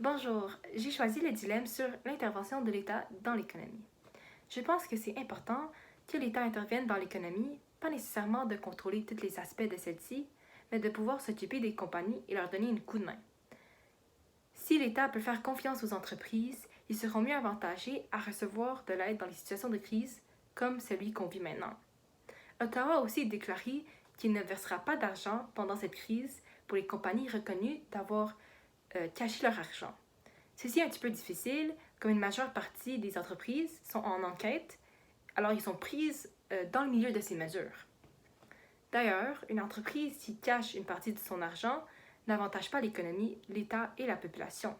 Bonjour, j'ai choisi le dilemme sur l'intervention de l'État dans l'économie. Je pense que c'est important que l'État intervienne dans l'économie, pas nécessairement de contrôler tous les aspects de celle-ci, mais de pouvoir s'occuper des compagnies et leur donner une coup de main. Si l'État peut faire confiance aux entreprises, ils seront mieux avantagés à recevoir de l'aide dans les situations de crise comme celui qu'on vit maintenant. Ottawa a aussi déclaré qu'il ne versera pas d'argent pendant cette crise pour les compagnies reconnues d'avoir caché leur argent. Ceci est un petit peu difficile, comme une majeure partie des entreprises sont en enquête, alors ils sont prises dans le milieu de ces mesures. D'ailleurs, une entreprise qui cache une partie de son argent n'avantage pas l'économie, l'État et la population.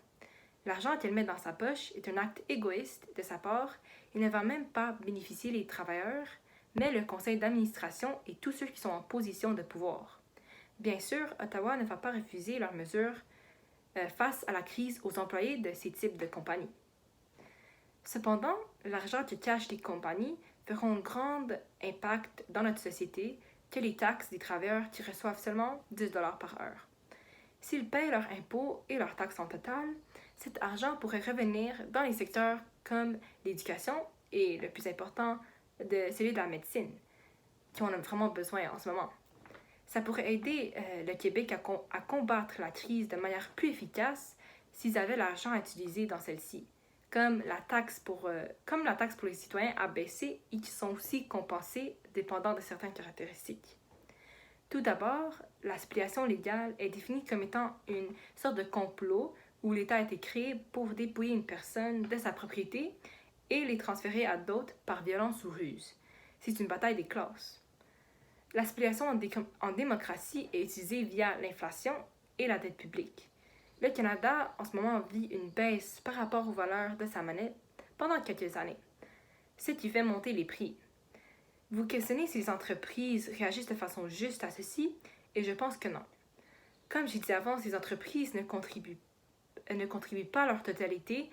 L'argent qu'elle met dans sa poche est un acte égoïste de sa part et ne va même pas bénéficier les travailleurs, mais le conseil d'administration et tous ceux qui sont en position de pouvoir. Bien sûr, Ottawa ne va pas refuser leurs mesures face à la crise aux employés de ces types de compagnies. Cependant, l'argent que cachent les compagnies fera un grand impact dans notre société que les taxes des travailleurs qui reçoivent seulement 10 par heure. S'ils paient leurs impôts et leurs taxes en total, cet argent pourrait revenir dans les secteurs comme l'éducation et, le plus important, celui de la médecine, qui en a vraiment besoin en ce moment. Ça pourrait aider le Québec à combattre la crise de manière plus efficace s'ils avaient l'argent à utiliser dans celle-ci, comme la taxe pour les citoyens a baissé et qui sont aussi compensés dépendant de certaines caractéristiques. Tout d'abord, la spoliation légale est définie comme étant une sorte de complot où l'État a été créé pour dépouiller une personne de sa propriété et les transférer à d'autres par violence ou ruse. C'est une bataille des classes. La spoliation en démocratie est utilisée via l'inflation et la dette publique. Le Canada, en ce moment, vit une baisse par rapport aux valeurs de sa monnaie pendant quelques années, ce qui fait monter les prix. Vous questionnez si les entreprises réagissent de façon juste à ceci, et je pense que non. Comme j'ai dit avant, ces entreprises ne contribuent pas leur totalité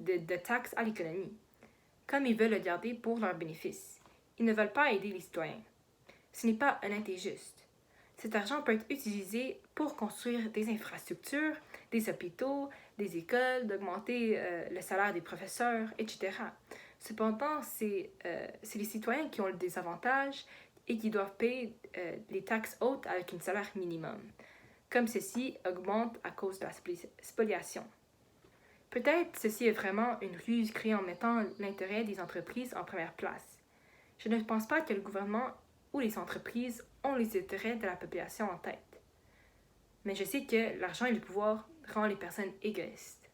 de taxes à l'économie, comme ils veulent le garder pour leurs bénéfices. Ils ne veulent pas aider les citoyens. Ce n'est pas honnête et juste. Cet argent peut être utilisé pour construire des infrastructures, des hôpitaux, des écoles, d'augmenter le salaire des professeurs, etc. Cependant, c'est les citoyens qui ont le désavantage et qui doivent payer les taxes hautes avec un salaire minimum, comme ceci augmente à cause de la spoliation. Peut-être ceci est vraiment une ruse créée en mettant l'intérêt des entreprises en première place. Je ne pense pas que le gouvernement ou les entreprises ont les intérêts de la population en tête. Mais je sais que l'argent et le pouvoir rendent les personnes égoïstes.